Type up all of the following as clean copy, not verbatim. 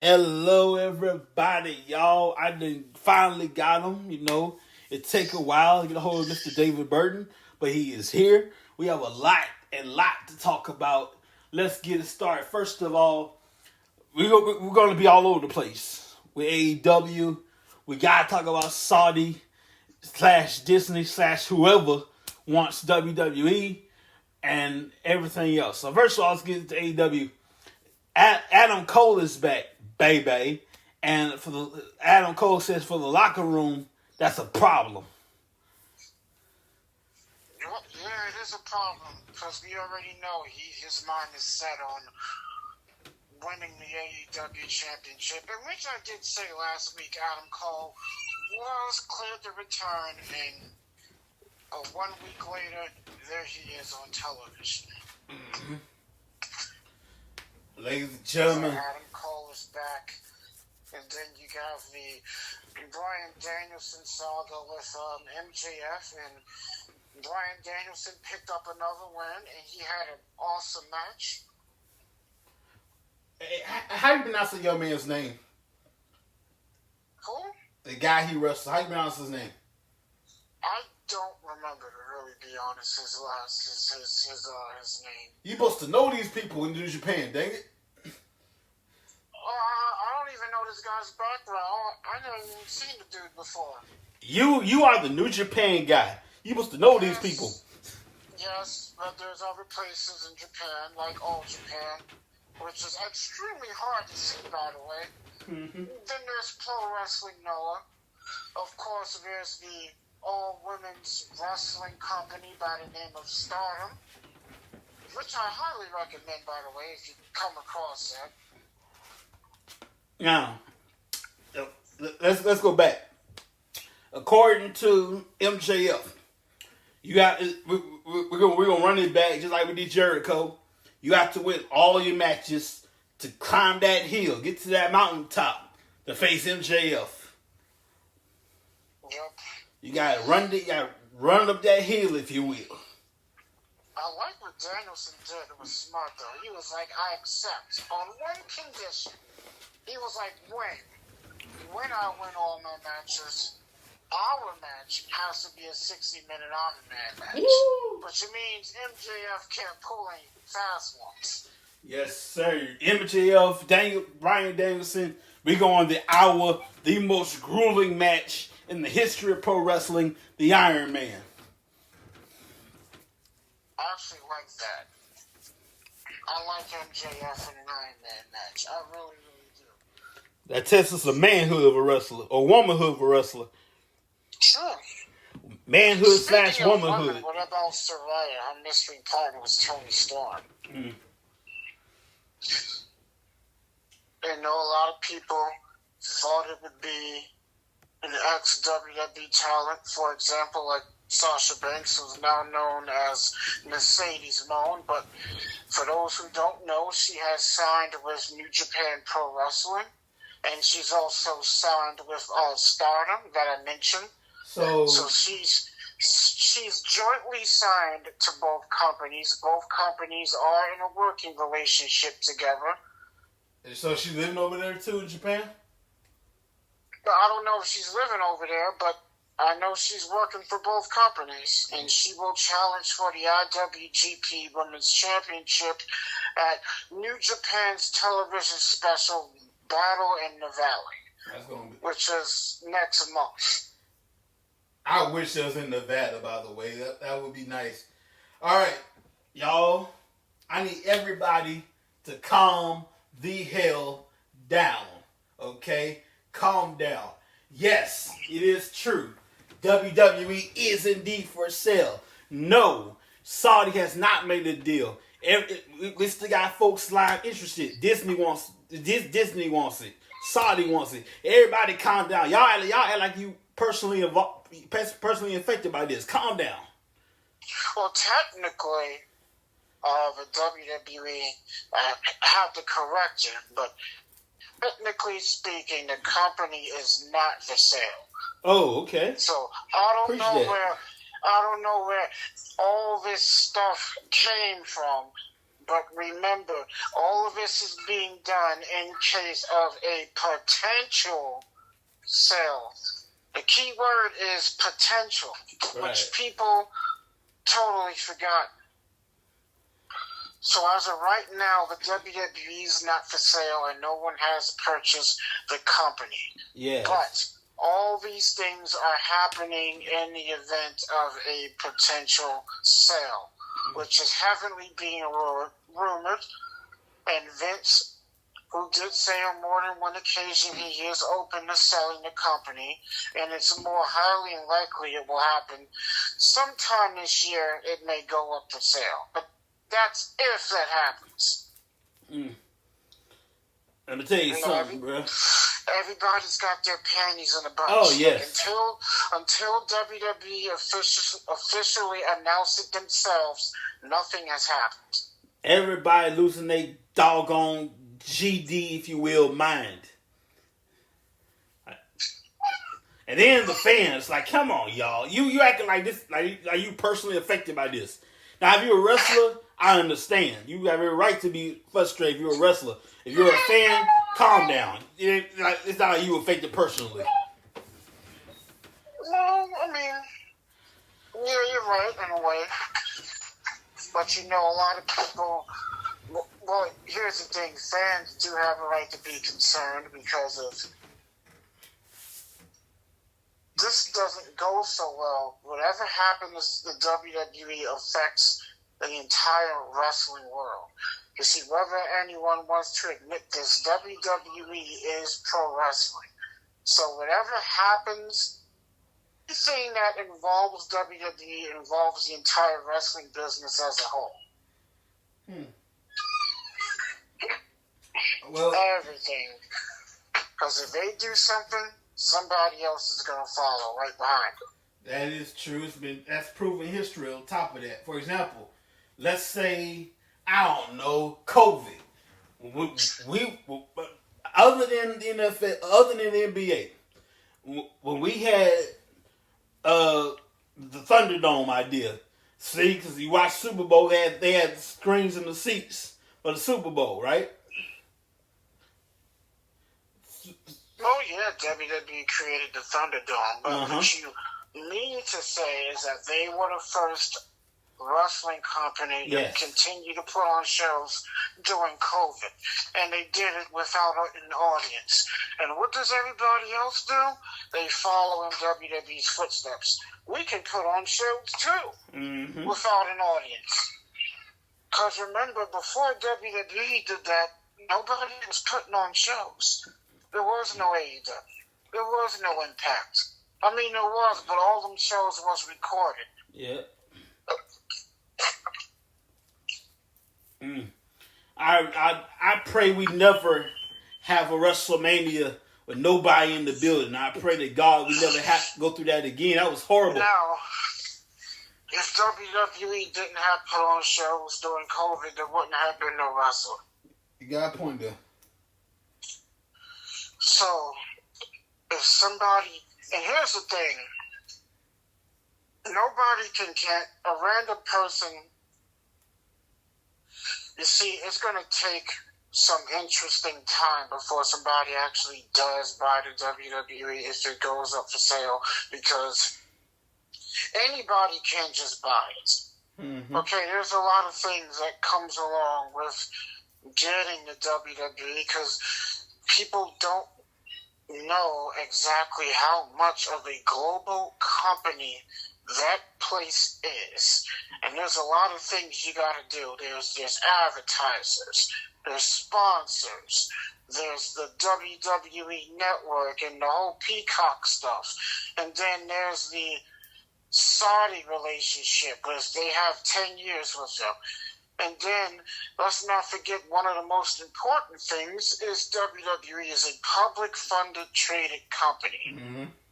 Hello, everybody, y'all. I done finally got him. It take a while to get a hold of Mr. David Burton, but he is here. We have a lot to talk about. Let's get it started. First of all, we're going to be all over the place with AEW. We got to talk about Saudi slash Disney slash whoever wants WWE and everything else. So first of all, let's get to AEW. Adam Cole is back, baby, and for the Adam Cole says for the locker room, that's a problem. Yeah, it is a problem because we already know his mind is set on winning the AEW championship, in which I did say last week Adam Cole was cleared to return, and 1 week later, there he is on television. Mm-hmm. Ladies and gentlemen, so Adam Cole is back, and then you have the Bryan Danielson saga with MJF, and Bryan Danielson picked up another win, and he had an awesome match. How do you pronounce the young man's name? Who? The guy he wrestled. How do you pronounce his name? I don't remember, to really be honest, his name. You supposed to know these people in New Japan, dang it. I don't even know this guy's background. I never even seen the dude before. You are the New Japan guy. You supposed to know these people. Yes, but there's other places in Japan, like All Japan, which is extremely hard to see, by the way. Mm-hmm. Then there's Pro Wrestling Noah. Of course, there's the all-women's wrestling company by the name of Stardom, which I highly recommend, by the way, if you come across that. Now, let's go back. According to MJF, we're gonna run it back just like we did Jericho. You have to win all your matches to climb that hill, get to that mountaintop to face MJF. Yep. You gotta run up that hill, if you will. I like what Danielson did. It was smart, though. He was like, I accept on one condition. He was like, when I win all my matches, our match has to be a 60-minute Iron Man match. Woo! Which means MJF can't pull any fast ones. Yes, sir. MJF, Bryan Danielson, we go on the most grueling match in the history of pro wrestling, the Iron Man. I actually like that. I like MJF in an Iron Man match. I really do. That tests us the manhood of a wrestler, or womanhood of a wrestler. Sure. Manhood slash womanhood. What about Saraya? Her mystery partner was Tony Storm. Mm. I know a lot of people thought it would be an ex-WWE talent, for example, like Sasha Banks, who's now known as Mercedes Moné. But for those who don't know, she has signed with New Japan Pro Wrestling, and she's also signed with Stardom that I mentioned. So she's jointly signed to both companies. Both companies are in a working relationship together. So she's living over there too in Japan? I don't know if she's living over there, but I know she's working for both companies, and she will challenge for the IWGP Women's Championship at New Japan's television special Battle in the Valley, which is next month. I wish it was in Nevada, by the way. That would be nice. All right, y'all. I need everybody to calm the hell down, okay? Calm down. Yes, it is true. WWE is indeed for sale. No, Saudi has not made a deal. We still got folks live interested. Disney wants it. Saudi wants it. Everybody calm down. Y'all act like you personally affected by this. Calm down. Well, technically, the WWE, I have to correct you, but technically speaking, the company is not for sale. Oh, okay. So I don't know where all this stuff came from, But remember, all of this is being done in case of a potential sale. The key word is potential, which people totally forgot. So as of right now, the WWE is not for sale and no one has purchased the company. Yeah. But all these things are happening in the event of a potential sale, which is heavily being rumored. And Vince, who did say on more than one occasion he is open to selling the company, and it's more highly likely it will happen sometime this year. It may go up for sale, but that's if that happens. Let me tell you something, bro. Everybody's got their panties in a bunch. Oh, yes. Until WWE officially announced it themselves, nothing has happened. Everybody losing their doggone GD, if you will, mind. And then the fans, like, come on, y'all. You acting like this, like you personally affected by this. Now, if you're a wrestler, I understand. You have every right to be frustrated if you're a wrestler. If you're a fan, calm down. It's not like you affected personally. Well, I mean, yeah, you're right in a way. But a lot of people, well, here's the thing. Fans do have a right to be concerned because of this doesn't go so well. Whatever happens to the WWE affects the entire wrestling world. You see, whether anyone wants to admit this, WWE is pro wrestling. So whatever happens, anything that involves WWE involves the entire wrestling business as a whole. Well, everything. Because if they do something, somebody else is going to follow right behind them. That is true. That's proven history on top of that. For example, let's say, I don't know, COVID. We other than the NFL, other than the NBA, when we had the Thunderdome idea, see, because you watch Super Bowl, they had screens in the seats for the Super Bowl, right? Oh yeah, WWE created the Thunderdome, but what you mean to say is that they were the first wrestling company to continue to put on shows during COVID, and they did it without an audience. And what does everybody else do? They follow in WWE's footsteps. We can put on shows too without an audience. Because remember, before WWE did that, nobody was putting on shows. There was no AEW. There was no Impact. I mean, there was, but all them shows was recorded. Yeah. I pray we never have a WrestleMania with nobody in the building. I pray to God we never have to go through that again. That was horrible. Now, if WWE didn't have put on shows during COVID, there wouldn't have been no wrestling. You got a point there. So, if somebody, and here's the thing, nobody can get a random person. You see, it's going to take some interesting time before somebody actually does buy the WWE if it goes up for sale, because anybody can't just buy it. Okay, there's a lot of things that comes along with getting the WWE, because people don't know exactly how much of a global company that place is. And there's a lot of things you got to do. There's advertisers, there's sponsors, there's the WWE Network and the whole Peacock stuff. And then there's the Saudi relationship, because they have 10 years with them. And then, let's not forget, one of the most important things is WWE is a public-funded traded company.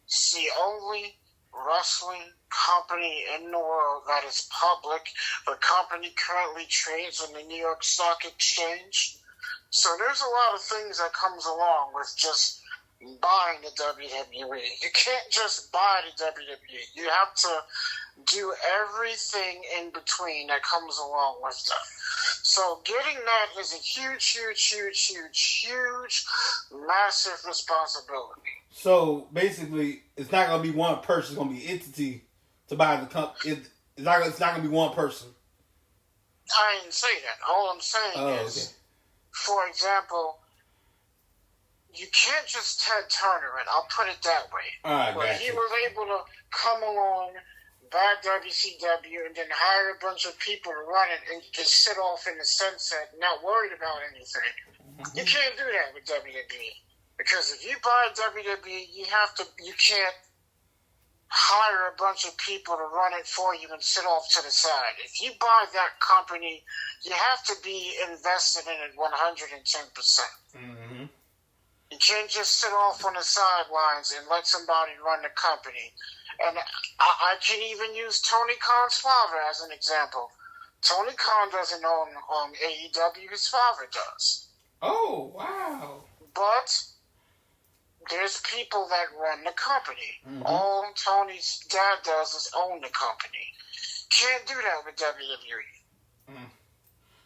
It's the only wrestling company in the world that is public. The company currently trades on the New York Stock Exchange. So there's a lot of things that comes along with just buying the WWE. You can't just buy the WWE. You have to do everything in between that comes along with that. So getting that is a huge, massive responsibility. So basically, it's not gonna be one person. It's gonna be an entity to buy the company. It's not gonna be one person. I didn't say that. All I'm saying is, for example, you can't just Ted Turner it. I'll put it that way. All right, but he was able to come along, buy WCW, and then hire a bunch of people to run it and just sit off in the sunset, not worried about anything. You can't do that with WWE. Because if you buy WWE, you can't hire a bunch of people to run it for you and sit off to the side. If you buy that company, you have to be invested in it 110%. Mm-hmm. You can't just sit off on the sidelines and let somebody run the company. And I can even use Tony Khan's father as an example. Tony Khan doesn't own AEW, his father does. Oh, wow. But there's people that run the company. Mm-hmm. All Tony's dad does is own the company. Can't do that with WWE. Mm.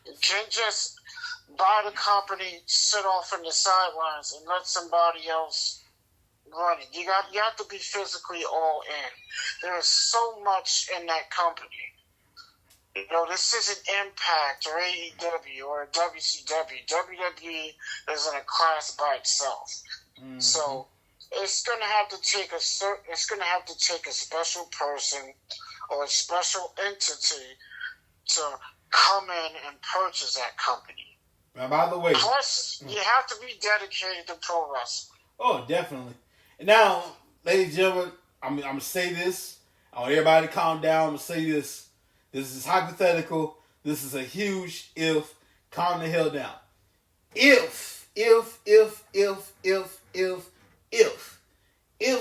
You can't just buy the company, sit off in the sidelines, and let somebody else run it. You have to be physically all in. There is so much in that company. You know, this isn't Impact or AEW or WCW. WWE is in a class by itself. Mm-hmm. So it's going to have to take a special person or a special entity to come in and purchase that company. Now, by the way, plus you have to be dedicated to pro wrestling. Oh, definitely. And now, ladies and gentlemen, I'm gonna say this. I want everybody to calm down. I'm gonna say this. This is hypothetical. This is a huge if. Calm the hell down. If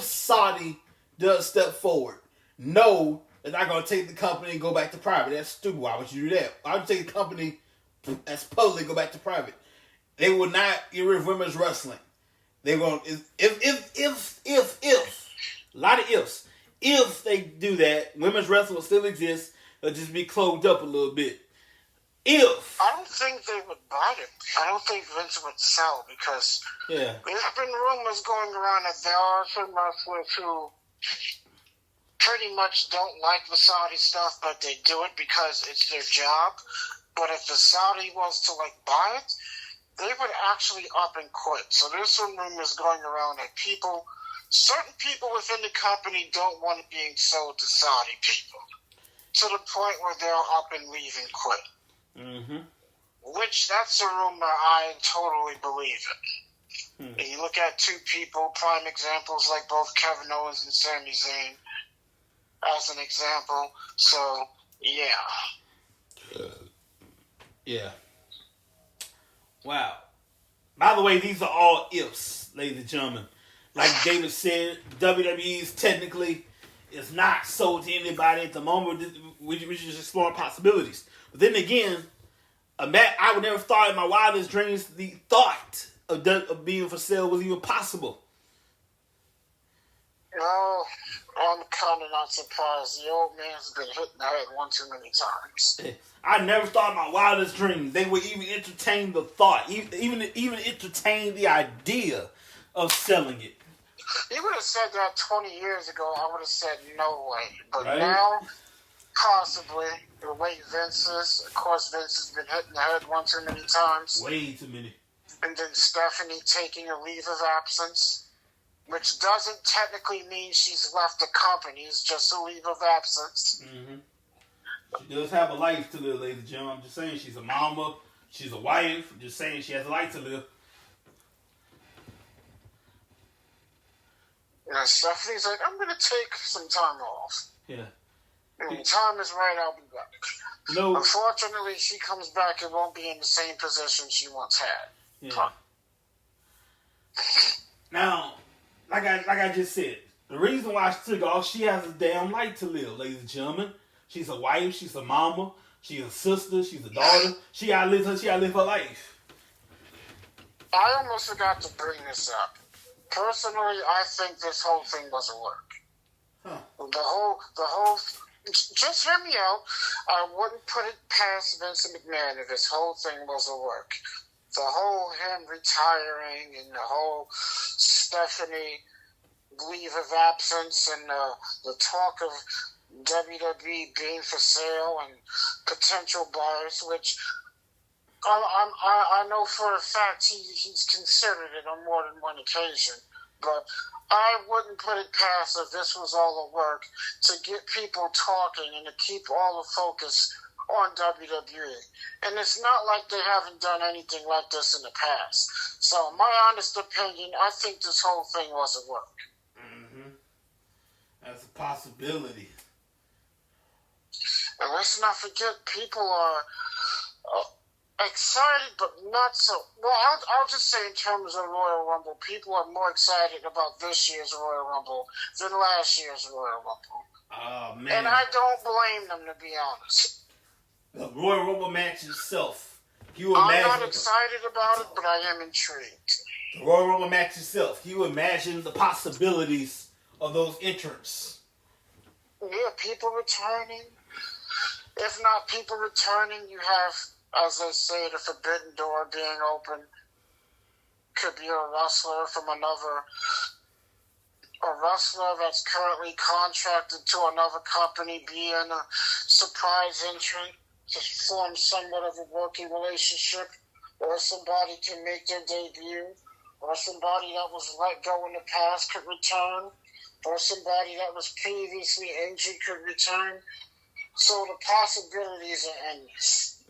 Saudi does step forward, no, they're not going to take the company and go back to private. That's stupid. Why would you do that? Why would you take the company as public go back to private? They will not get rid of women's wrestling. They're going to, if, a lot of ifs. If they do that, women's wrestling will still exist. It'll just be closed up a little bit. I don't think they would buy it. I don't think Vince would sell because there's been rumors going around that there are some wrestlers who pretty much don't like the Saudi stuff, but they do it because it's their job. But if the Saudi was to buy it, they would actually up and quit. So there's some rumors going around that certain people within the company don't want it being sold to Saudi people, to the point where they'll up and leave and quit. Mm-hmm. Which, that's a rumor I totally believe in. Mm-hmm. You look at two people, prime examples like both Kevin Owens and Sami Zayn as an example. So, yeah. Yeah. Wow. By the way, these are all ifs, ladies and gentlemen. Like David said, WWE's technically is not sold to anybody at the moment. We're just exploring possibilities. But then again, I would never thought in my wildest dreams the thought of being for sale was even possible. No, I'm kind of not surprised. The old man's been hit in the head one too many times. I never thought in my wildest dreams they would even entertain the thought, even entertain the idea of selling it. You would have said that 20 years ago, I would have said no way. But now, possibly, the way Vince is, of course, Vince has been hit in the head one too many times. Way too many. And then Stephanie taking a leave of absence, which doesn't technically mean she's left the company. It's just a leave of absence. Mm-hmm. She does have a life to live, ladies and gentlemen. I'm just saying she's a mama, she's a wife. I'm just saying she has a life to live. Yeah, Stephanie's like, I'm going to take some time off. Yeah. When the time is right, I'll be back. No. Unfortunately, she comes back and won't be in the same position she once had. Yeah. Now, like I just said, the reason why she took off, she has a damn life to live, ladies and gentlemen. She's a wife, she's a mama, she's a sister, she's a daughter. She gotta live her life. I almost forgot to bring this up. Personally, I think this whole thing was a work. Huh. The whole just hear me out. I wouldn't put it past Vincent McMahon if this whole thing was a work. The whole him retiring and the whole Stephanie leave of absence and the talk of WWE being for sale and potential buyers, which I know for a fact he's considered it on more than one occasion. But I wouldn't put it past if this was all a work to get people talking and to keep all the focus on WWE. And it's not like they haven't done anything like this in the past. So, in my honest opinion, I think this whole thing was a work. Mm-hmm. That's a possibility. And let's not forget, people are excited, but not so. Well, I'll just say in terms of Royal Rumble, people are more excited about this year's Royal Rumble than last year's Royal Rumble. Oh, man. And I don't blame them, to be honest. The Royal Rumble match itself. I'm not excited about it, but I am intrigued. The Royal Rumble match itself. Can you imagine the possibilities of those entrants? Yeah, people returning. If not people returning, you have, as they say, the forbidden door being open. Could be a wrestler from a wrestler that's currently contracted to another company being a surprise entrant to form somewhat of a working relationship, or somebody can make their debut, or somebody that was let go in the past could return, or somebody that was previously injured could return. So the possibilities are endless.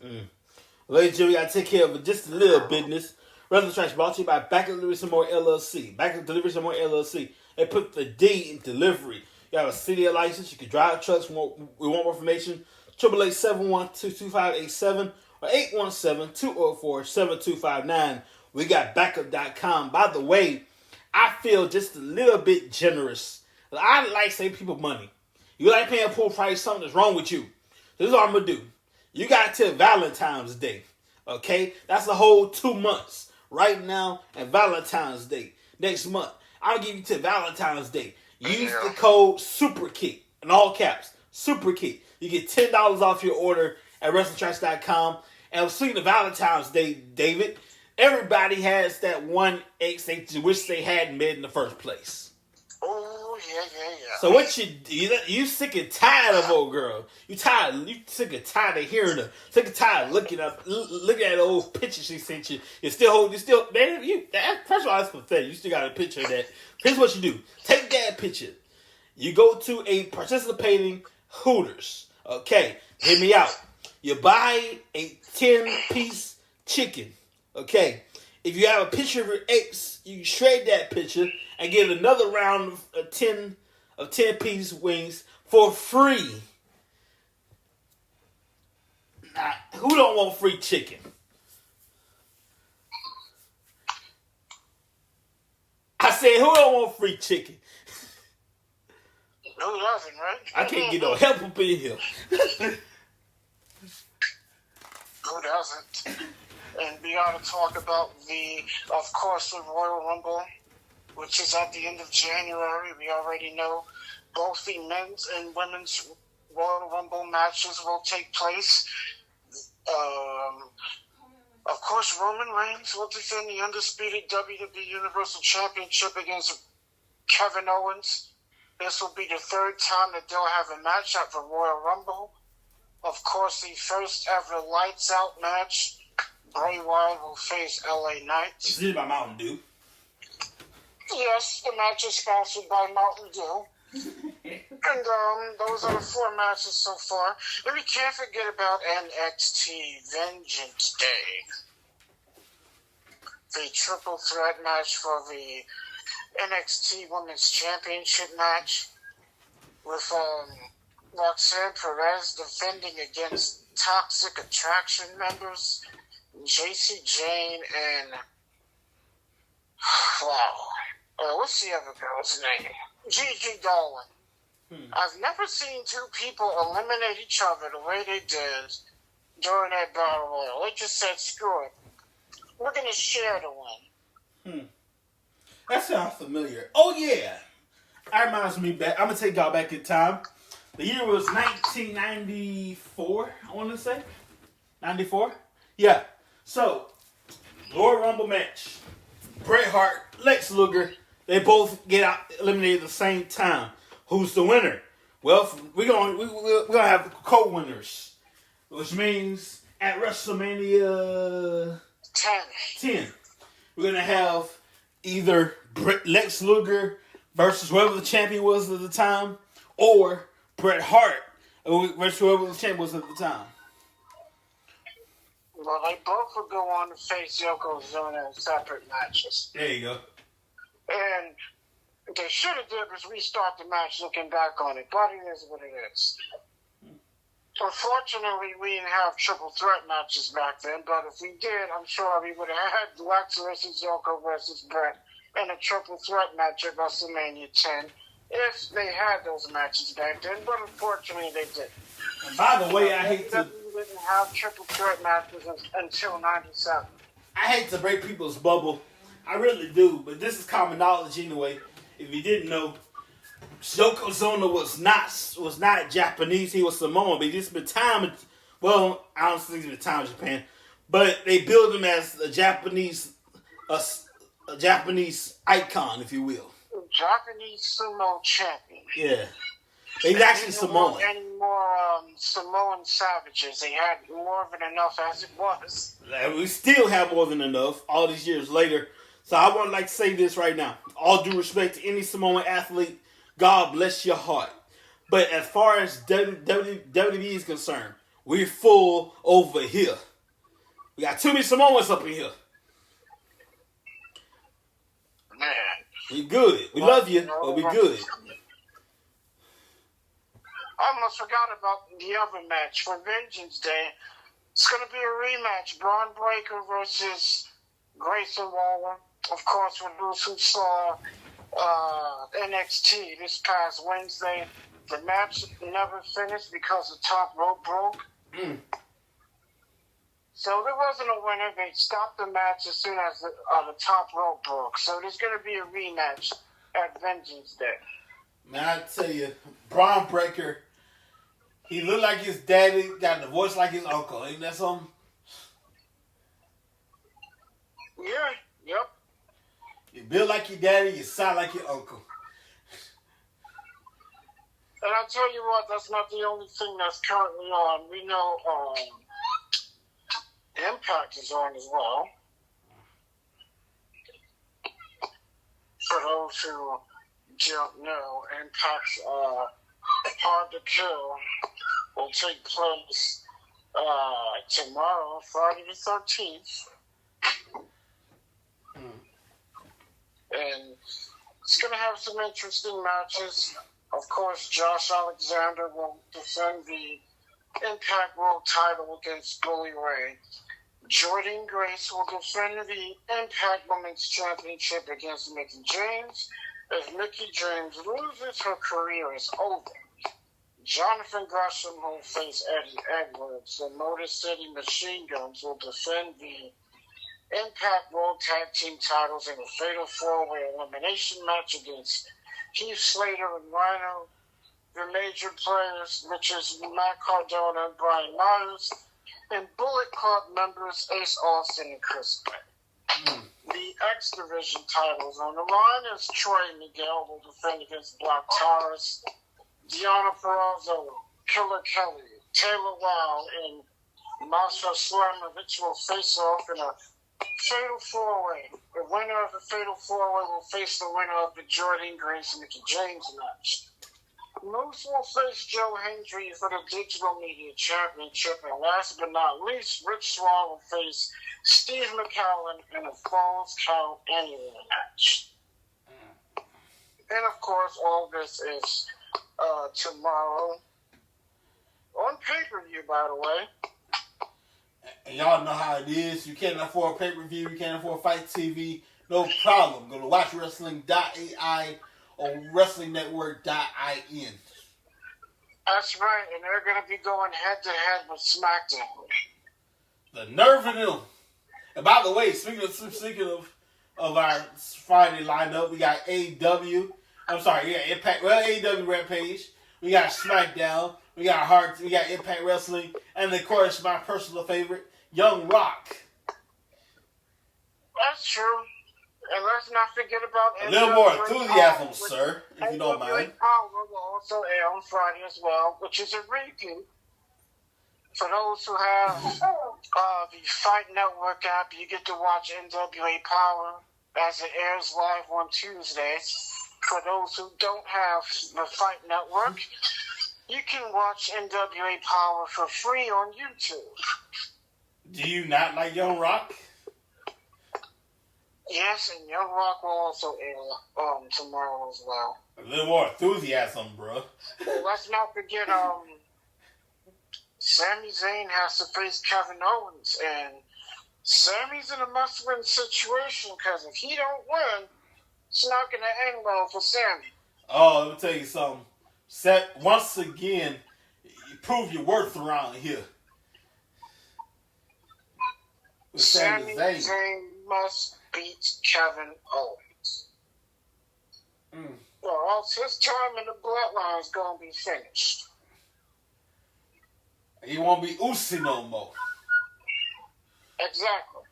Ladies and gentlemen, we got to take care of just a little business. Wrestling Trash brought to you by Back Delivery Some More LLC. Back Delivery Some More LLC. They put the D in delivery. You have a city license. You can drive trucks. We want more information. 888-712-2587 or 817-204-7259. We got backup.com. By the way, I feel just a little bit generous. I like saving people money. You like paying full price, something that's wrong with you. This is what I'm going to do. You got till Valentine's Day. Okay? That's a whole 2 months. Right now and Valentine's Day. Next month. I'll give you till Valentine's Day. Use the code SUPERKICK. In all caps. SUPERKICK. You get $10 off your order at WrestlingTrash.com. And speaking of Valentine's Day, David, everybody has that one ex they wish they hadn't met in the first place. Oh, yeah. So what you sick and tired of old girl. You sick and tired of hearing her. Sick and tired of looking at the old picture she sent you. First of all, that's pathetic. You still got a picture of that. Here's what you do. Take that picture. You go to a participating Hooters. Okay, hear me out. You buy a 10-piece chicken. Okay, if you have a picture of your ex, you can shred that picture and get another round of 10-piece wings for free. Now, who don't want free chicken? I said, who don't want free chicken? Who doesn't, right? I can't get no help up in here. Who doesn't? And we got to talk about of course, the Royal Rumble, which is at the end of January. We already know both the men's and women's Royal Rumble matches will take place. Of course, Roman Reigns will defend the undisputed WWE Universal Championship against Kevin Owens. This will be the third time that they'll have a match at the Royal Rumble. Of course, the first ever lights out match. Bray Wyatt will face LA Knight. This is by Mountain Dew. Yes, the match is sponsored by Mountain Dew. And those are the 4 matches so far. And we can't forget about NXT Vengeance Day. The triple threat match for the NXT Women's Championship match with Roxanne Perez defending against Toxic Attraction members JC Jane and what's the other girl's name? Gigi Dolan. I've never seen 2 people eliminate each other the way they did during that battle royal. They just said, screw it. We're going to share the win. That sounds familiar. Oh, yeah. That reminds me back. I'm going to take y'all back in time. The year was 1994, I want to say. 94? Yeah. So, Royal Rumble match. Bret Hart, Lex Luger, they both get out eliminated at the same time. Who's the winner? Well, we're gonna have co-winners, which means at WrestleMania 10, we're gonna have either Lex Luger versus whoever the champion was at the time, or Bret Hart versus whoever the champion was at the time. Well, they both would go on to face Yokozuna in separate matches. There you go. And they should have did was restart the match looking back on it, but it is what it is. Unfortunately, we didn't have triple threat matches back then, but if we did, I'm sure we would have had Lex versus Yoko versus Bret and a triple threat match at WrestleMania 10 if they had those matches back then, but unfortunately they didn't. And by the way, I hate to... We didn't have triple threat matches until 97. I hate to break people's bubble. I really do, but this is common knowledge anyway. If you didn't know, Yokozuna was not Japanese. He was Samoan, but he's been time. Well, I don't think he's been time in Japan, but they build him as a Japanese icon, if you will. Japanese sumo champion. Yeah, he's actually Samoan. Any more Samoan savages? They had more than enough as it was. We still have more than enough all these years later. So I would like to say this right now. All due respect to any Samoan athlete, God bless your heart. But as far as WWE is concerned, we're full over here. We got too many Samoans up in here. Man. We good. We love you, but we good. I almost forgot about the other match for Vengeance Day. It's going to be a rematch. Braun Breaker versus Grayson Waller. Of course, for those who saw NXT this past Wednesday, the match never finished because the top rope broke. So there wasn't a winner. They stopped the match as soon as the top rope broke. So there's going to be a rematch at Vengeance Day. Man, I tell you, Braun Breaker, he looked like his daddy, got the voice like his uncle. Ain't that something? Yeah, yep. You build like your daddy, you sound like your uncle. And I'll tell you what, that's not the only thing that's currently on. We know Impact is on as well. For those who don't know, Impact's Hard to Kill will take place tomorrow, Friday the 13th. And it's going to have some interesting matches. Of course, Josh Alexander will defend the Impact World title against Bully Ray. Jordynne Grace will defend the Impact Women's Championship against Mickie James. If Mickie James loses, her career is over. Jonathan Gresham will face Eddie Edwards. The Motor City Machine Guns will defend the Impact World Tag Team titles in a fatal four-way elimination match against Heath Slater and Rhino. The major players, which is Matt Cardona and Brian Myers, and Bullet Club members Ace Austin and Chris Bay. The X Division titles on the line as Troy Miguel will defend against Black Taurus. Deonna Purrazzo, Killer Kelly, Taylor Wilde, and Masha Slamovich will face off in a fatal four-way. The winner of the fatal four-way will face the winner of the Jordynne Grace and Mickie James match. Moose will face Joe Hendry for the Digital Media Championship. And last but not least, Rich Swann will face Steve McCallum in a Falls Count Anywhere match. And of course, all this is tomorrow on pay-per-view, by the way. And y'all know how it is. You can't afford pay-per-view. You can't afford Fight TV. No problem. Go to watchwrestling.ai or wrestlingnetwork.in. That's right. And they're going to be going head-to-head with SmackDown. The nerve of them. And by the way, speaking of our Friday lineup, we got AEW. I'm sorry, yeah, Impact. Well, AEW Rampage. We got SmackDown. We got Heart. We got Impact Wrestling, and of course, my personal favorite, Young Rock. That's true. And let's not forget about a little more enthusiasm, sir, if you don't mind. Power will also air on Friday as well, which is a repeat. For those who have the Fight Network app, you get to watch NWA Power as it airs live on Tuesday. For those who don't have the Fight Network, you can watch NWA Power for free on YouTube. Do you not like Young Rock? Yes, and Young Rock will also air tomorrow as well. A little more enthusiasm, bro. Let's not forget, Sami Zayn has to face Kevin Owens, and Sami's in a must-win situation because if he don't win, it's not going to end well for Sami. Oh, let me tell you something. Once again, you prove your worth around here. With Sami Zayn must beat Kevin Owens. Or else his time in the bloodline is going to be finished. He won't be Usi no more. Exactly.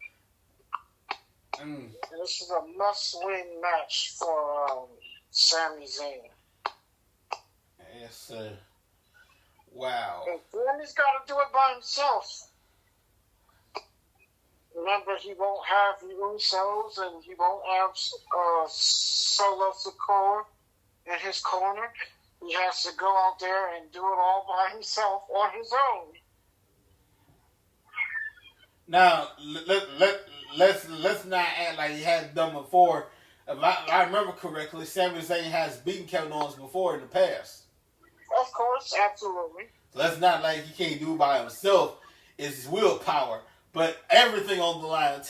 This is a must-win match for Sami Zayn. Yes, sir. Wow. And Sami's got to do it by himself. Remember, he won't have the Usos and he won't have Solo Sikoa in his corner. He has to go out there and do it all by himself on his own. Now, let's not act like he hadn't done before. If I remember correctly, Sami Zayn has beaten Kevin Owens before in the past. Of course, absolutely. So that's not like he can't do it by himself. It's his willpower. But everything on the line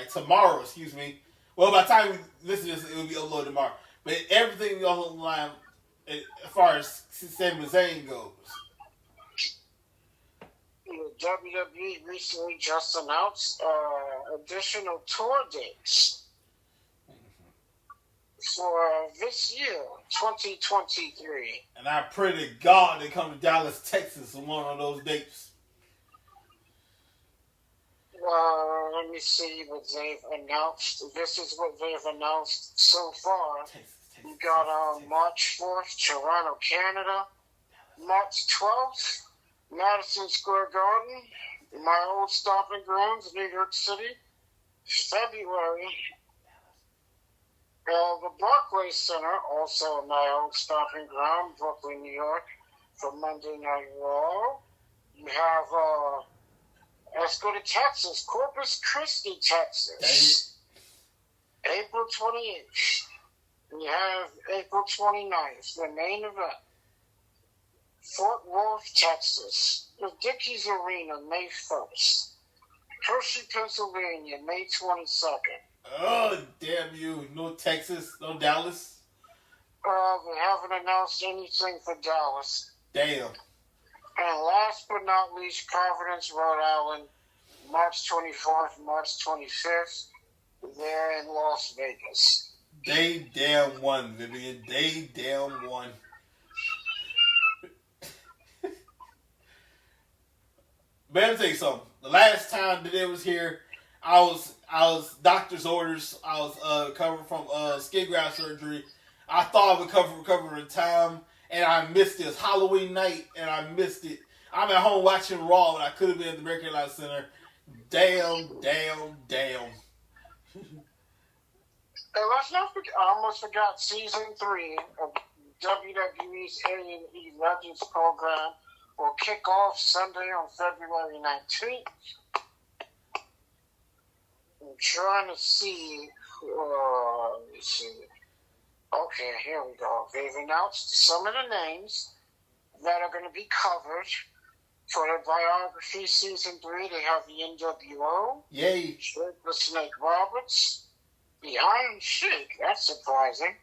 tomorrow, excuse me. Well, by the time we listen to this, it will be uploaded tomorrow. But everything on the line as far as Sami Zayn goes. The WWE recently just announced additional tour dates for this year, 2023. And I pray to God they come to Dallas, Texas on one of those dates. Let me see what they've announced. This is what they've announced so far. We got March 4th, Toronto, Canada. March 12th, Madison Square Garden, my old stomping grounds, New York City. February, the Barclays Center, also my old stomping ground, Brooklyn, New York, for Monday Night Raw. You have, let's go to Texas, Corpus Christi, Texas. April 28th. You have April 29th, the main event. Fort Worth, Texas. The Dickies Arena, May 1st. Hershey, Pennsylvania, May 22nd. Oh, damn you. No Texas, no Dallas? They haven't announced anything for Dallas. Damn. And last but not least, Providence, Rhode Island, March 24th, March 25th. They're in Las Vegas. They damn won, Vivian. They damn won. But let me tell you something. The last time that it was here, I was doctor's orders. I was recovering from skin graft surgery. I thought I would recover in time, and I missed this Halloween night, and I missed it. I'm at home watching Raw, and I could have been at the American Airlines Center. Damn. And let's not forget, I almost forgot season 3 of WWE's Alien E Legends program will kick off Sunday on February 19th. I'm trying to see, let me see. Okay, here we go. They've announced some of the names that are going to be covered for the biography season 3. They have the NWO. Yay. Jake the Snake Roberts. The Iron Sheik, that's surprising.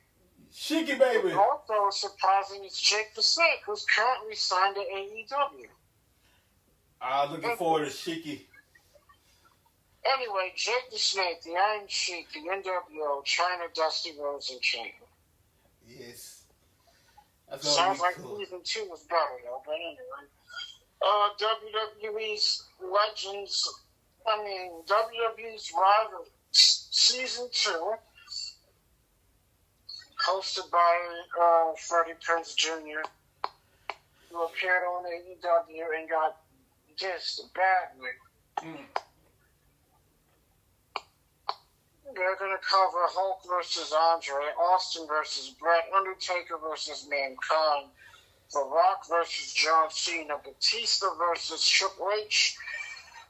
Sheiky baby. Also surprising is Jake the Snake, who's currently signed to AEW. I'm looking forward to Sheiky. Anyway, Jake the Snake, the Iron Sheik, the NWO, China, Dusty Rhodes, and King. Yes. Sounds like season 2 was better though. But anyway, WWE's Rival season 2, hosted by Freddie Prinze Jr., who appeared on AEW and got dissed badly. They're going to cover Hulk versus Andre, Austin versus Brett, Undertaker versus Mankind, The Rock versus John Cena, Batista versus Triple H,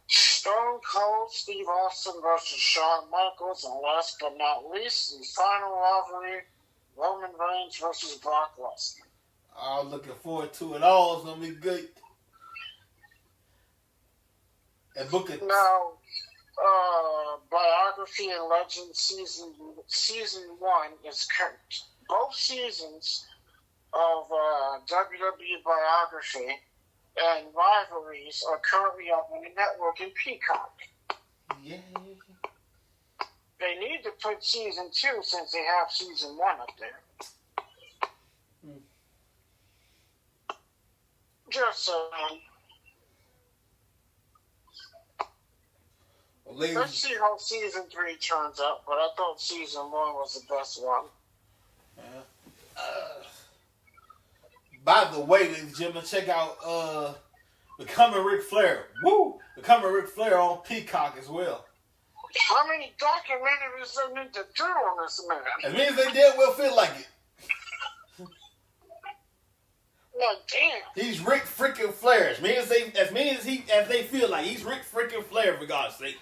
Stone Cold Steve Austin versus Shawn Michaels, and last but not least, the final rivalry, Roman Reigns versus Brock Lesnar. I'm looking forward to it all. It's going to be good. And book it. Now, Biography and Legend season 1 is current. Both seasons of WWE Biography and Rivalries are currently up on the network in Peacock. Yeah. They need to put season 2 since they have season 1 up there. Just saying. Let's see how season 3 turns out, but I thought season 1 was the best one. By the way, ladies and gentlemen, check out Becoming Ric Flair. Woo! Becoming Ric Flair on Peacock as well. How many documentaries they need to do on this man? As many as they did, will feel like it. Like, damn. He's Ric freaking Flair. As many as they feel like he's Ric freaking Flair, for God's sake.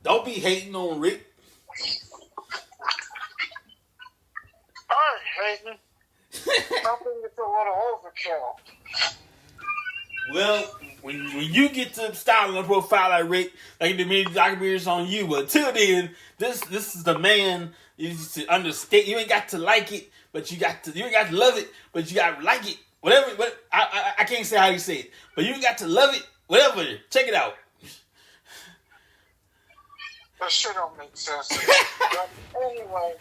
Don't be hating on Rick. I ain't hating. I think it's a little overkill. Well, when you get to style and profile like Rick, like the media documentaries on you. But until then, this is the man. You need to understand. You ain't got to like it, but you ain't got to love it, but you got to like it. Whatever. I can't say how you say it, but you got to love it. Whatever. Check it out. That shit don't make sense. But anyway,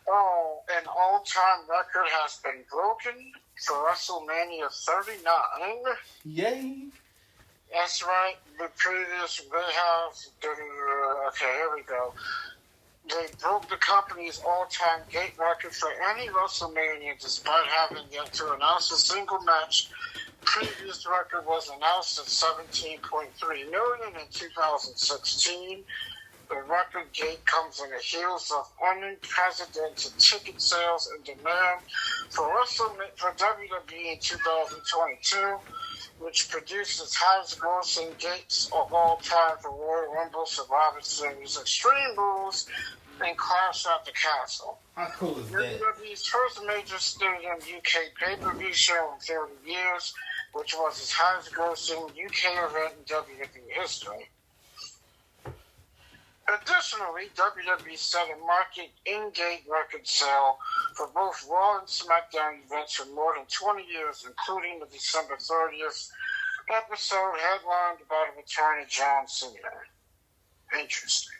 an all-time record has been broken for WrestleMania 39. Yay. That's right. The previous, okay, here we go. They broke the company's all-time gate record for any WrestleMania despite having yet to announce a single match. Previous record was announced at 17.3 million in 2016. The record gate comes on the heels of unprecedented ticket sales and demand for WWE in 2022, which produced its highest grossing gates of all time for Royal Rumble, Survivor Series, Extreme Rules, and Clash at the Castle. How cool is that? WWE's first major stadium UK pay-per-view show in 30 years, which was its highest grossing UK event in WWE history. Additionally, WWE set a market in-gate record sale for both Raw and SmackDown events for more than 20 years, including the December 30th episode headlined by the return of John Cena. Interesting.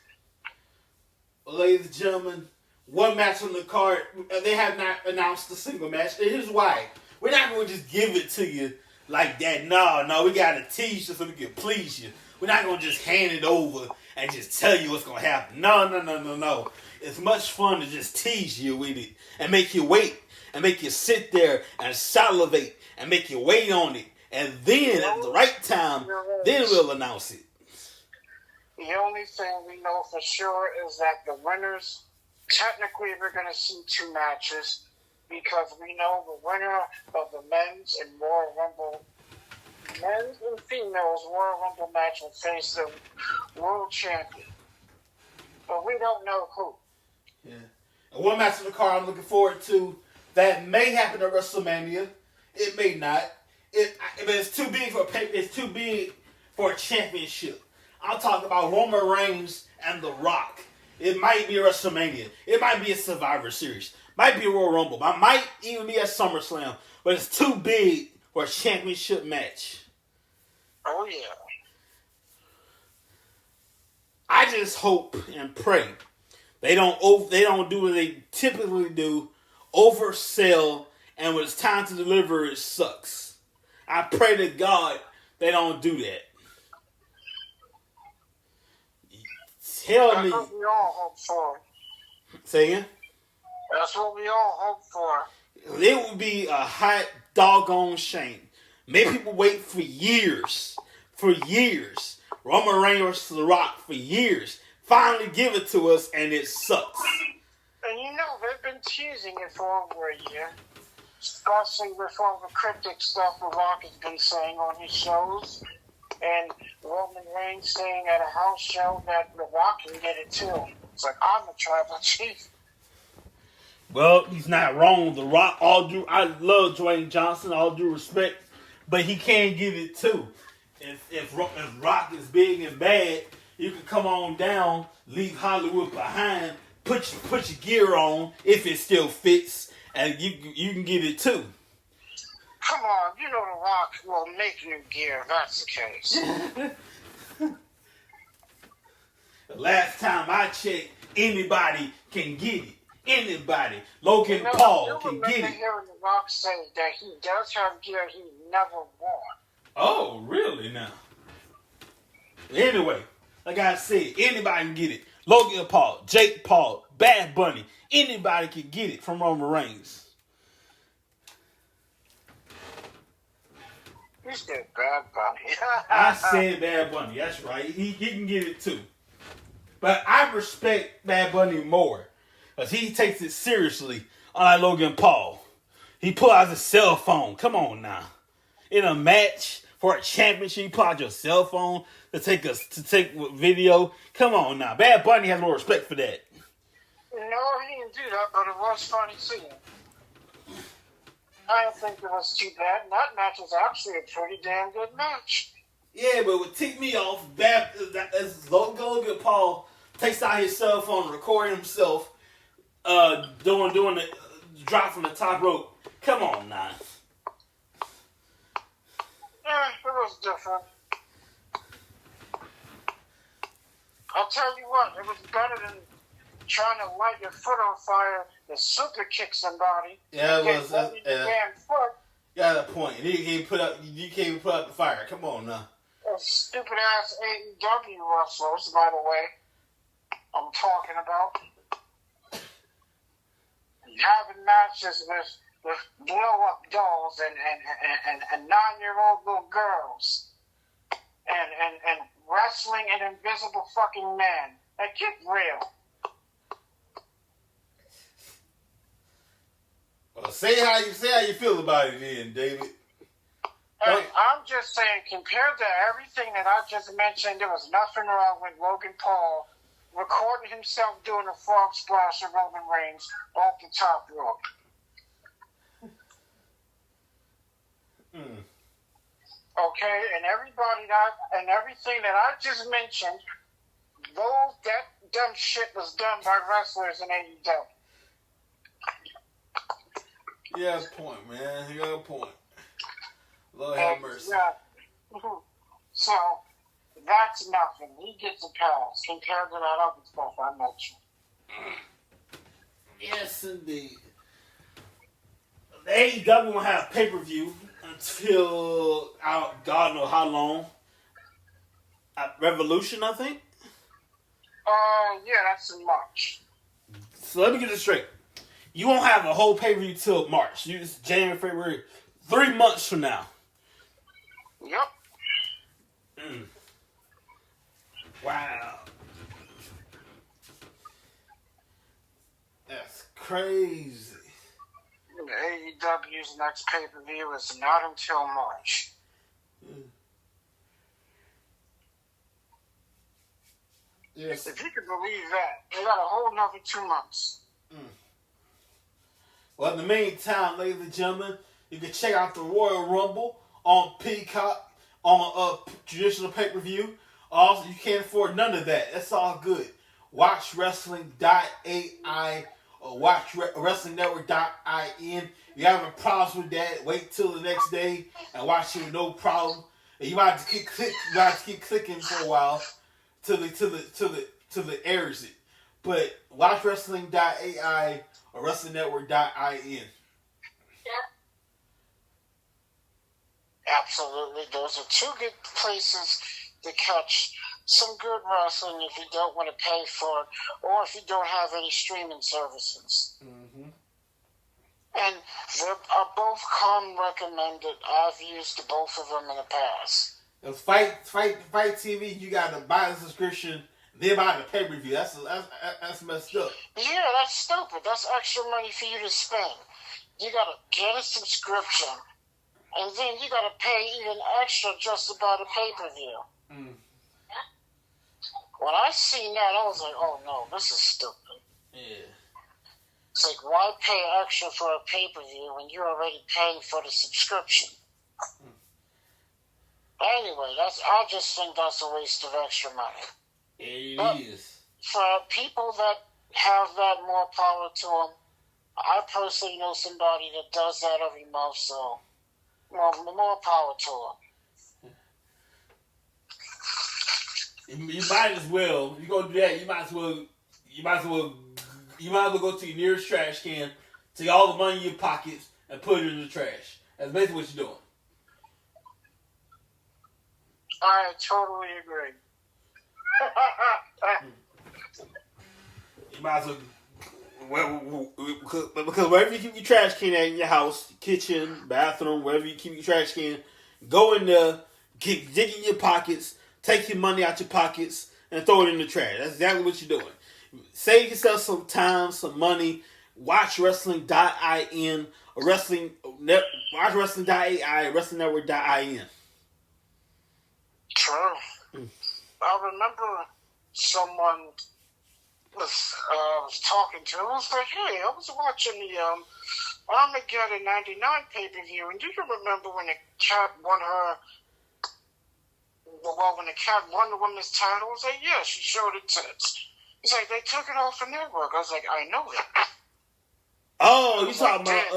Well, ladies and gentlemen, one match on the card. They have not announced a single match. And here's why. We're not going to just give it to you like that. No, we got to tease you so we can please you. We're not going to just hand it over and just tell you what's going to happen. No. It's much fun to just tease you with it and make you wait and make you sit there and salivate and make you wait on it. And then at the right time, then we'll announce it. The only thing we know for sure is that the winners, technically we're going to see 2 matches because we know the winner of the men's and females Royal Rumble match will face the world champion. But we don't know who. Yeah. And one match on the card I'm looking forward to that may happen at WrestleMania. It may not. But it's too big for a championship. I'm talking about Roman Reigns and The Rock. It might be a WrestleMania. It might be a Survivor Series. Might be a Royal Rumble. It might even be a SummerSlam. But it's too big for a championship match. Oh, yeah. I just hope and pray They don't do what they typically do, oversell, and when it's time to deliver, it sucks. I pray to God they don't do that. Tell me. That's what we all hope for. Say again? That's what we all hope for. It would be a hot doggone shame. Make people wait for years. For years. Roman Reigns versus The Rock for years. Finally give it to us and it sucks. And you know, they've been teasing it for over a year. Especially with all the cryptic stuff The Rock has been saying on his shows. And Roman Reigns saying at a house show that The Rock can get it too. It's like, I'm the tribal chief. Well, he's not wrong. The Rock, I love Dwayne Johnson, all due respect, but he can get it too. If Rock is big and bad, you can come on down, leave Hollywood behind, put your gear on if it still fits, and you can get it too. Come on, you know The Rock will make new gear if that's the case. The last time I checked, anybody can get it. Anybody. Logan Paul can get it. I remember hearing The Rock say that he does have gear he never worn. Oh, really now? Anyway, like I said, anybody can get it. Logan Paul, Jake Paul, Bad Bunny, anybody can get it from Roman Reigns. You said Bad Bunny. I said Bad Bunny, that's right. He can get it too. But I respect Bad Bunny more. Because he takes it seriously, unlike Logan Paul. He pull out his cell phone. Come on now. In a match for a championship, you pull out your cell phone to take video. Come on now. Bad Bunny has more respect for that. No, he didn't do that, but it was funny seeing. I don't think it was too bad. And that match was actually a pretty damn good match. Yeah, but what ticked me off, as Logan Paul takes out his cell phone, recording himself, doing the drop from the top rope. Come on now. It was different. I'll tell you what, it was better than trying to light your foot on fire and super kick somebody. Yeah, it was. Damn foot. You got a point. You can't even put out the fire. Come on now. Stupid ass AEW wrestlers, by the way, I'm talking about. Having matches with blow up dolls and 9-year-old little girls and wrestling an invisible fucking man. Like, get real. Well, say how you feel about it then, David. Hey, I'm just saying, compared to everything that I just mentioned, there was nothing wrong with Logan Paul recording himself doing a frog splash of Roman Reigns off the top rope. Okay, and everything that I just mentioned, that dumb shit was done by wrestlers in AEW. You got a point, man. You got a point. Lord have mercy. Yeah. So, that's nothing. He gets a pass compared to that other stuff I mentioned. Yes, indeed. The AEW will have pay-per-view until God knows how long. Revolution, I think. Yeah, that's in March. So let me get this straight. You won't have a whole pay-per-view till March. It's January, February, 3 months from now. Yep. Wow. That's crazy. AEW's next pay-per-view is not until March. Yes. If you can believe that, they got a whole nother 2 months. Well, in the meantime, ladies and gentlemen, you can check out the Royal Rumble on Peacock on traditional pay-per-view. Also, you can't afford none of that. That's all good. WatchWrestling.ai or WatchWrestlingNetwork.in. If you having problems with that, wait till the next day and watch it with no problem. And you might have to keep clicking for a while till it airs it. But watchwrestling.ai or wrestlingnetwork.in. Absolutely. Those are two good places to catch some good wrestling if you don't want to pay for it or if you don't have any streaming services. Mm-hmm. And they are both common recommended. I've used both of them in the past. It's Fight TV. You got to buy the subscription, then buy the pay per view. That's messed up. Yeah, that's stupid. That's extra money for you to spend. You got to get a subscription, and then you got to pay even extra just to buy the pay per view. Mm. When I seen that, I was like, "Oh no, this is stupid." Yeah. It's like, why pay extra for a pay per view when you're already paying for the subscription? Anyway, I just think that's a waste of extra money. It is. For people that have that, more power to them. I personally know somebody that does that every month, so more power to them. You might as well. If you're gonna do that, you might as well go to your nearest trash can, take all the money in your pockets, and put it in the trash. That's basically what you're doing. I totally agree. You might as well, because wherever you keep your trash can at in your house, kitchen, bathroom, wherever you keep your trash can, go in there, dig in your pockets, take your money out your pockets, and throw it in the trash. That's exactly what you're doing. Save yourself some time, some money. Watch wrestling.in or watch wrestling.ai, wrestlingnetwork.in. True. I remember someone was talking to. I was like, "Hey, I was watching the Armageddon '99 pay-per-view, and do you remember when the cat won when the cat won the women's title?" I was like, "Yeah, she showed her tits." He's like, "They took it off the network." I was like, "I know that." Oh, you talking about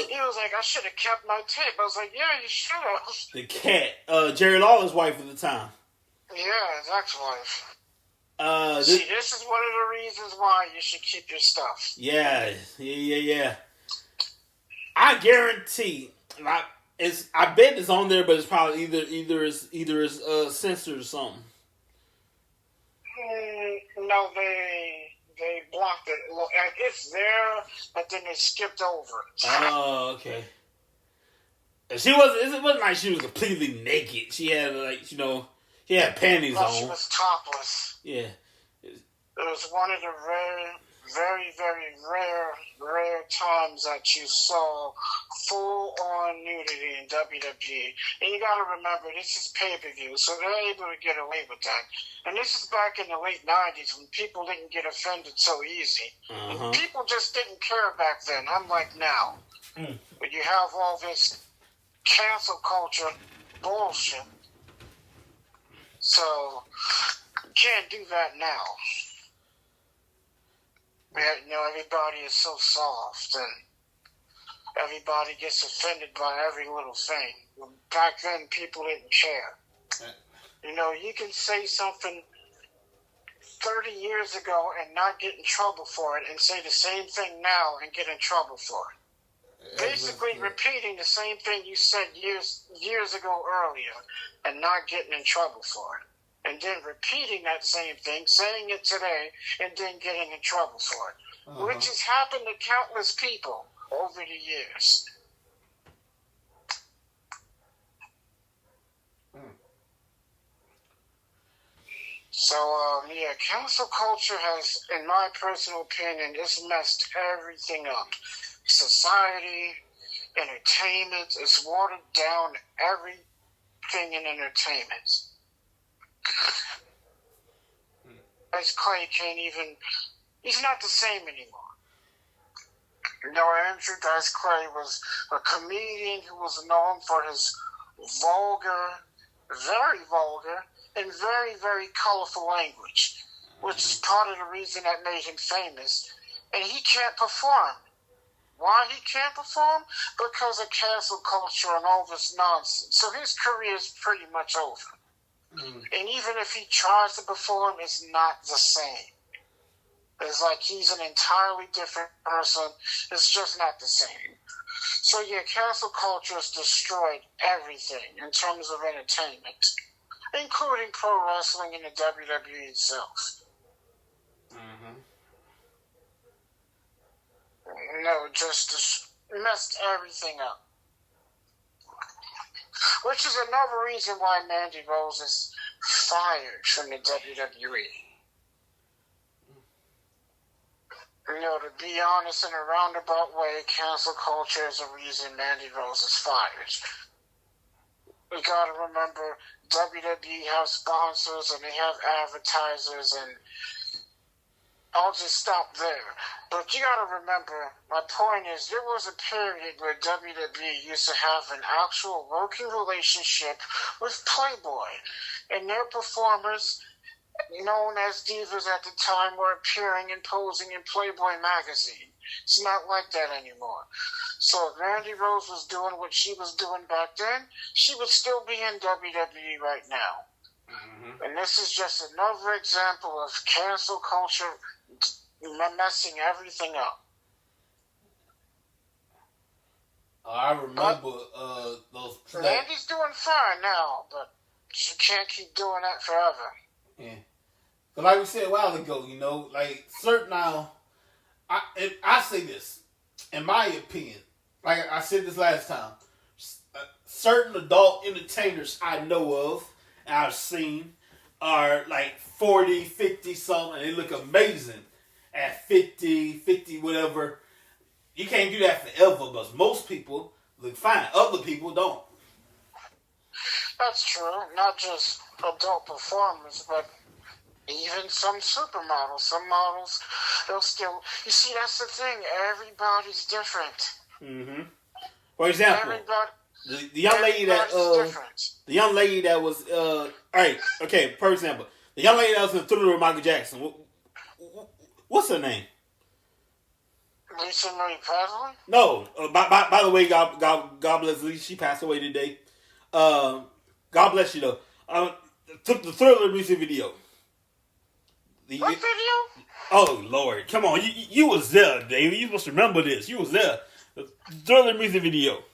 He was like, "I should have kept my tape." I was like, "Yeah, you should have." the cat, Jerry Lawler's wife at the time. Yeah, his ex-wife. See, this is one of the reasons why you should keep your stuff. Yeah. I guarantee, I bet it's on there, but it's probably either is censored or something. No, they blocked it. Well, it's there, but then they skipped over it. Oh, okay. And it wasn't like she was completely naked. She had she had panties on. She was topless. Yeah. It was one of the very, very rare times that you saw full-on nudity in WWE. And you gotta remember, this is pay-per-view, so they're able to get away with that. And this is back in the late 90s when people didn't get offended so easy. Uh-huh. People just didn't care back then, unlike now. But you have all this cancel culture bullshit. So, you can't do that now. Everybody is so soft, and everybody gets offended by every little thing. Back then, people didn't care. You can say something 30 years ago and not get in trouble for it, and say the same thing now and get in trouble for it. Basically, repeating the same thing you said years ago earlier, and not getting in trouble for it. And then repeating that same thing, saying it today, and then getting in trouble for it. Uh-huh. Which has happened to countless people over the years. So, cancel culture has, in my personal opinion, it's messed everything up. Society, entertainment, it's watered down everything in entertainment. As Clay can't even, he's not the same anymore. Andrew Dice Clay was a comedian who was known for his very vulgar, and very, very colorful language, which is part of the reason that made him famous. And he can't perform. Why he can't perform? Because of cancel culture and all this nonsense. So his career is pretty much over. And even if he tries to perform, it's not the same. It's like he's an entirely different person. It's just not the same. So yeah, cancel culture has destroyed everything in terms of entertainment, including pro wrestling and the WWE itself. Mm-hmm. No, just messed everything up. Which is another reason why Mandy Rose is fired from the WWE. You know, to be honest, in a roundabout way, cancel culture is the reason Mandy Rose is fired. We gotta remember, WWE have sponsors and they have advertisers, and I'll just stop there. But you gotta remember, my point is, there was a period where WWE used to have an actual working relationship with Playboy, and their performers, known as divas at the time, were appearing and posing in Playboy magazine. It's not like that anymore. So if Mandy Rose was doing what she was doing back then, she would still be in WWE right now. Mm-hmm. And this is just another example of cancel culture messing everything up. I remember those. Mandy's doing fine now, but she can't keep doing that forever. Yeah. But like we said a while ago, you know, like certain now, I say this, in my opinion, like I said this last time, certain adult entertainers I know of, and I've seen, are like 40, 50 something, and they look amazing at 50, whatever. You can't do that forever, but most people look fine. Other people don't. That's true. Not just adult performers, but even some supermodels. Some models, they'll still... You see, that's the thing. Everybody's different. Mm-hmm. For example, the young lady that... the young lady that was... Alright, okay, for example, the young lady that was in Thriller with Michael Jackson. What's her name? Lisa Marie Presley? No. By the way, God bless Lisa. She passed away today. God bless you, though. The Thriller music video. What video? Oh, Lord. Come on. You was there, David. You supposed to remember this. You was there. The Thriller music video.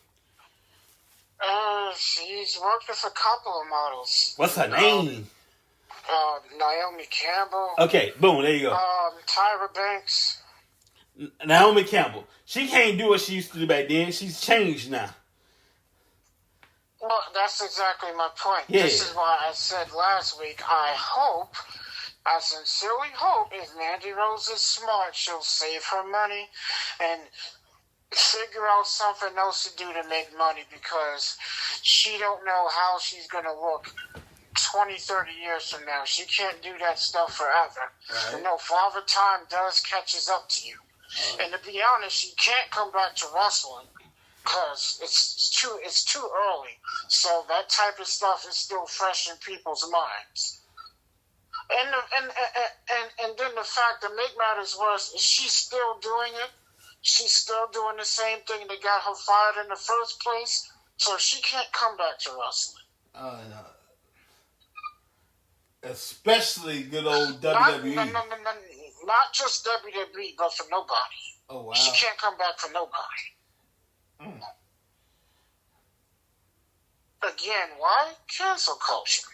She's worked with a couple of models. What's her name? Naomi Campbell. Okay, boom. There you go. Tyra Banks. Naomi Campbell. She can't do what she used to do back then. She's changed now. Well, that's exactly my point. Yeah. This is why I said last week, I sincerely hope if Mandy Rose is smart, she'll save her money and figure out something else to do to make money, because she don't know how she's going to look 20, 30 years from now. She can't do that stuff forever. Right. You know, Father Time does catches up to you. Right. And to be honest, she can't come back to wrestling because it's too early. So that type of stuff is still fresh in people's minds. And then the fact that make matters worse is she's still doing it. She's still doing the same thing that got her fired in the first place. So she can't come back to wrestling. No. Especially good old WWE. No. Not just WWE, but for nobody. Oh, wow. She can't come back for nobody. Again, why? Cancel culture.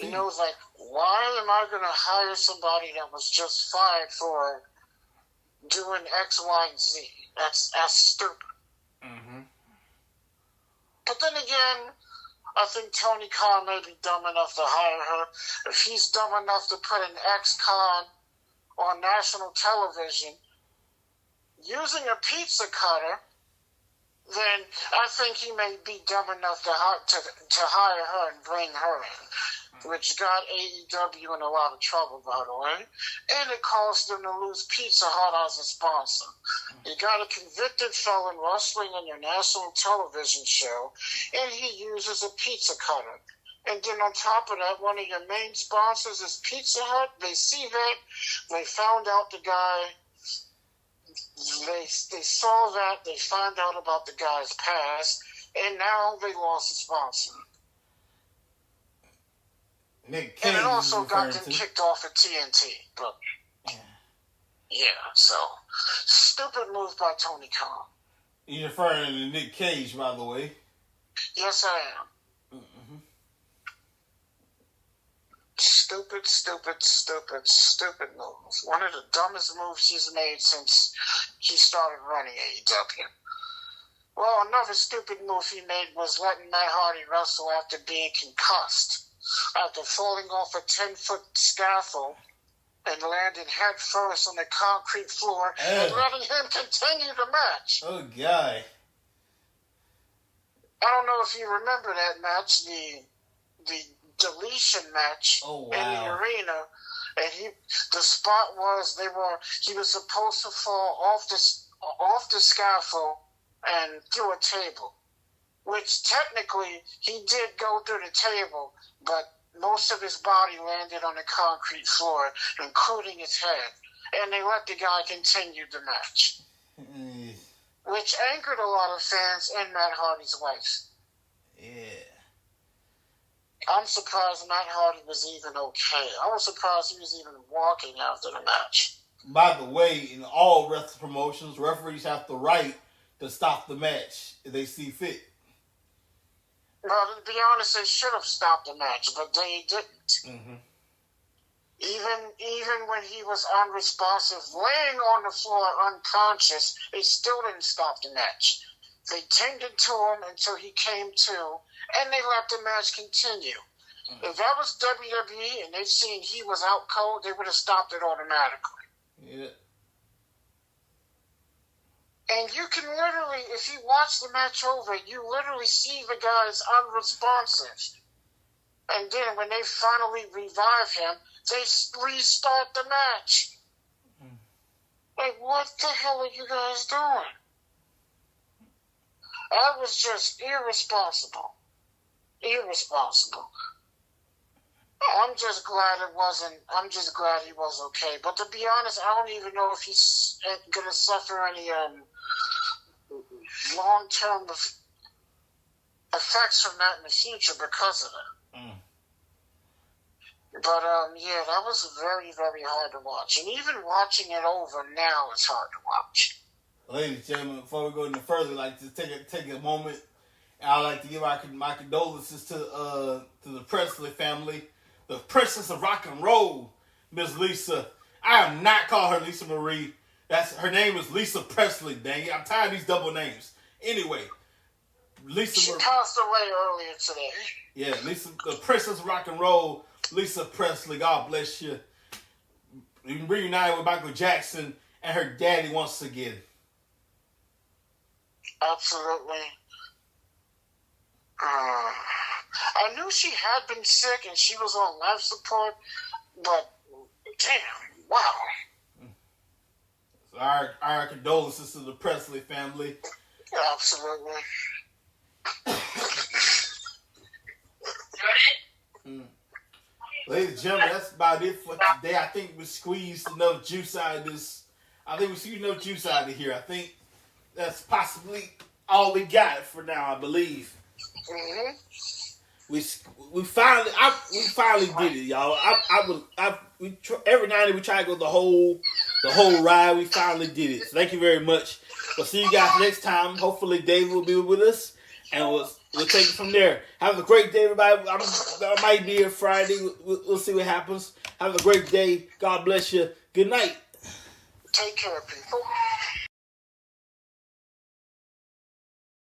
You know, it's like, why am I going to hire somebody that was just fired for doing X, Y, and Z? That's stupid. Mm-hmm. But then again, I think Tony Khan may be dumb enough to hire her. If he's dumb enough to put an ex-con on national television using a pizza cutter, then I think he may be dumb enough to hire her and bring her in, which got AEW in a lot of trouble, by the way. And it caused them to lose Pizza Hut as a sponsor. You got a convicted felon wrestling on your national television show, and he uses a pizza cutter. And then on top of that, one of your main sponsors is Pizza Hut. They see that. They found out the guy. They saw that. They found out about the guy's past. And now they lost a sponsor. Nick And Cage it also got them to. kicked off at TNT. But yeah, so stupid move by Tony Khan. You're referring to Nick Cage, by the way. Yes, I am. Mm-hmm. Stupid move. One of the dumbest moves he's made since he started running AEW. Well, another stupid move he made was letting Matt Hardy wrestle after being concussed, after falling off a 10-foot scaffold and landing head first on the concrete floor and letting him continue the match. Oh, guy. I don't know if you remember that match, the deletion match in the arena, and the spot was he was supposed to fall off the scaffold and through a table, which technically he did go through the table, but most of his body landed on the concrete floor, including his head, and they let the guy continue the match, which angered a lot of fans and Matt Hardy's wife. Yeah. I'm surprised Matt Hardy was even okay. I was surprised he was even walking after the match. By the way, in all wrestling promotions, referees have the right to stop the match if they see fit. Well, to be honest, they should have stopped the match, but they didn't. Mm-hmm. Even when he was unresponsive, laying on the floor unconscious, they still didn't stop the match. They tended to him until he came to, and they let the match continue. Mm-hmm. If that was WWE and they'd seen he was out cold, they would have stopped it automatically. Yeah. And you can literally, if you watch the match over, you literally see the guy's unresponsive. And then when they finally revive him, they restart the match. Mm. Like, what the hell are you guys doing? That was just irresponsible. Irresponsible. I'm just glad he was okay. But to be honest, I don't even know if he's going to suffer any long-term effects from that in the future because of it. Mm. But, yeah, that was very, very hard to watch. And even watching it over now, it's hard to watch. Ladies and gentlemen, before we go any further, I'd like to take a moment, and I'd like to give my condolences to the Presley family, the Princess of Rock and Roll, Miss Lisa. I am not calling her Lisa Marie. Her name is Lisa Presley, dang it. I'm tired of these double names. Anyway, She passed away earlier today. Yeah, Lisa, the Princess of Rock and Roll, Lisa Presley, God bless you. Reunited with Michael Jackson and her daddy once again. Absolutely. I knew she had been sick and she was on life support, but damn, wow. So our condolences to the Presley family. Absolutely. Ladies and gentlemen, that's about it for today. I think we squeezed enough juice out of this. I think we squeezed enough juice out of here. I think that's possibly all we got for now, I believe. Mm-hmm. We finally did it, y'all. Every night we try to go the whole ride. We finally did it. So thank you very much. We'll see you guys next time. Hopefully Dave will be with us, and we'll take it from there. Have a great day, everybody. I might be here Friday. We'll see what happens. Have a great day. God bless you. Good night. Take care, people.